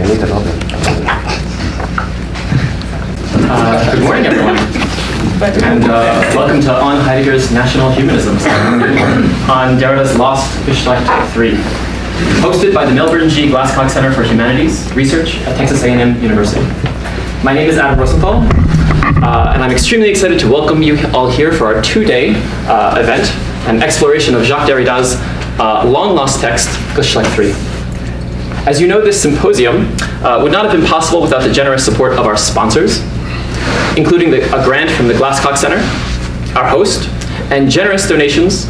Good morning, everyone, and welcome to On Heidegger's National Humanism on Derrida's Lost Geschlecht III, hosted by the Melbourne G. Glasscock Center for Humanities Research at Texas A&M University. My name is Adam Rosenthal, and I'm extremely excited to welcome you all here for our two-day event, an exploration of Jacques Derrida's long-lost text, Geschlecht III. As you know, this symposium would not have been possible without the generous support of our sponsors, including a grant from the Glasscock Center, our host, and generous donations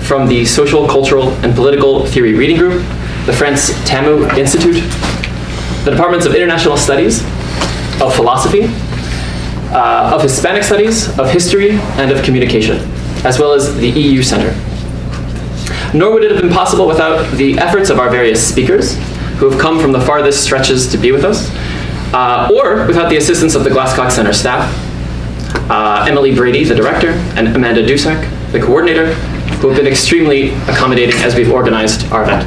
from the Social, Cultural, and Political Theory Reading Group, the France TAMU Institute, the Departments of International Studies, of Philosophy, of Hispanic Studies, of History, and of Communication, as well as the EU Center. Nor would it have been possible without the efforts of our various speakers, who have come from the farthest stretches to be with us, or without the assistance of the Glasscock Center staff, Emily Brady, the director, and Amanda Dusak, the coordinator, who have been extremely accommodating as we've organized our event.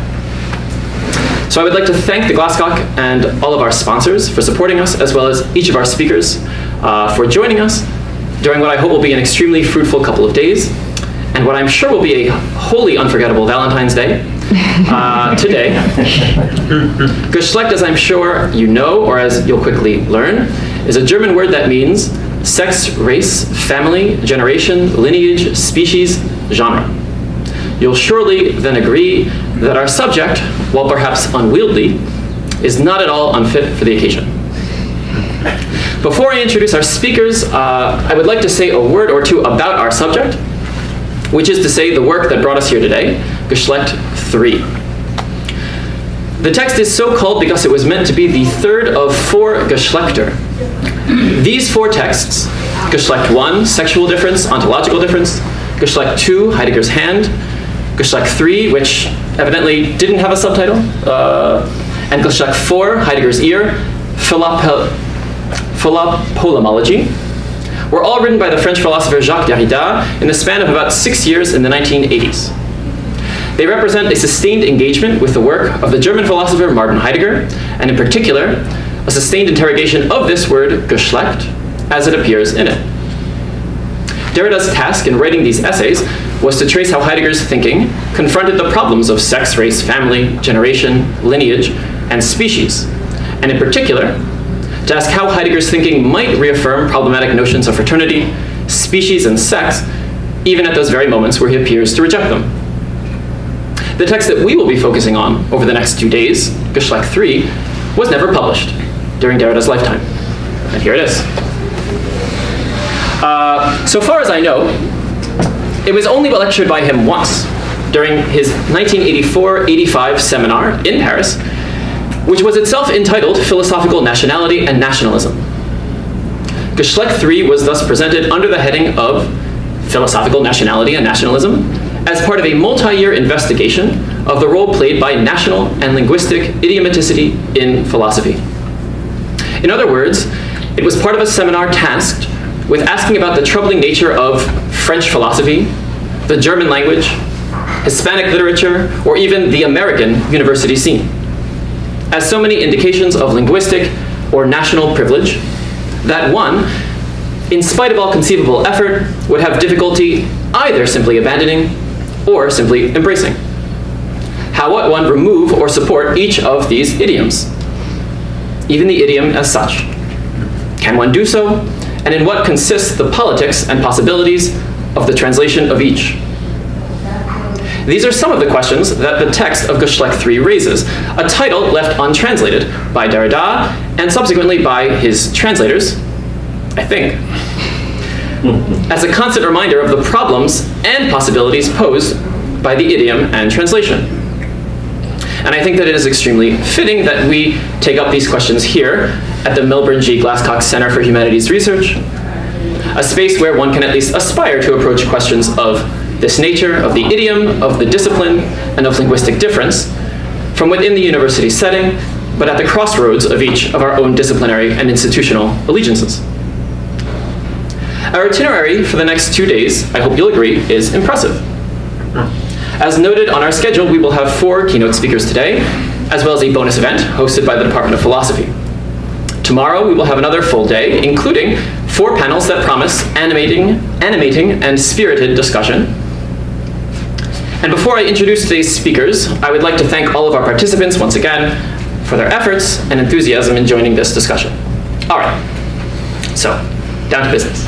So I would like to thank the Glasscock and all of our sponsors for supporting us, as well as each of our speakers for joining us during what I hope will be an extremely fruitful couple of days, and what I'm sure will be a wholly unforgettable Valentine's Day today. Geschlecht, as I'm sure you know, or as you'll quickly learn, is a German word that means sex, race, family, generation, lineage, species, genre. You'll surely then agree that our subject, while perhaps unwieldy, is not at all unfit for the occasion. Before I introduce our speakers, I would like to say a word or two about our subject, which is to say the work that brought us here today, Geschlecht III. The text is so called because it was meant to be the third of four Geschlechter. These four texts, Geschlecht I, sexual difference, ontological difference, Geschlecht II, Heidegger's hand, Geschlecht III, which evidently didn't have a subtitle, and Geschlecht IV, Heidegger's ear, Philopolomology, were all written by the French philosopher Jacques Derrida in the span of about 6 years in the 1980s. They represent a sustained engagement with the work of the German philosopher Martin Heidegger, and in particular, a sustained interrogation of this word, Geschlecht, as it appears in it. Derrida's task in writing these essays was to trace how Heidegger's thinking confronted the problems of sex, race, family, generation, lineage, and species, and in particular, to ask how Heidegger's thinking might reaffirm problematic notions of fraternity, species, and sex, even at those very moments where he appears to reject them. The text that we will be focusing on over the next 2 days, Geschlecht III, was never published during Derrida's lifetime. And here it is. So far as I know, it was only lectured by him once during his 1984-85 seminar in Paris, which was itself entitled Philosophical Nationality and Nationalism. Geschlecht III was thus presented under the heading of Philosophical Nationality and Nationalism as part of a multi-year investigation of the role played by national and linguistic idiomaticity in philosophy. In other words, it was part of a seminar tasked with asking about the troubling nature of French philosophy, the German language, Hispanic literature, or even the American university scene, as so many indications of linguistic or national privilege that one, in spite of all conceivable effort, would have difficulty either simply abandoning or simply embracing. How ought one remove or support each of these idioms, even the idiom as such? Can one do so? And in what consists the politics and possibilities of the translation of each? These are some of the questions that the text of Geschlecht III raises, a title left untranslated by Derrida and subsequently by his translators, I think, as a constant reminder of the problems and possibilities posed by the idiom and translation. And I think that it is extremely fitting that we take up these questions here at the Melbourne G. Glasscock Center for Humanities Research, a space where one can at least aspire to approach questions of this nature, of the idiom, of the discipline, and of linguistic difference from within the university setting, but at the crossroads of each of our own disciplinary and institutional allegiances. Our itinerary for the next 2 days, I hope you'll agree, is impressive. As noted on our schedule, we will have 4 keynote speakers today, as well as a bonus event hosted by the Department of Philosophy. Tomorrow we will have another full day, including 4 panels that promise animating and spirited discussion. And before I introduce today's speakers, I would like to thank all of our participants once again for their efforts and enthusiasm in joining this discussion. All right, so down to business.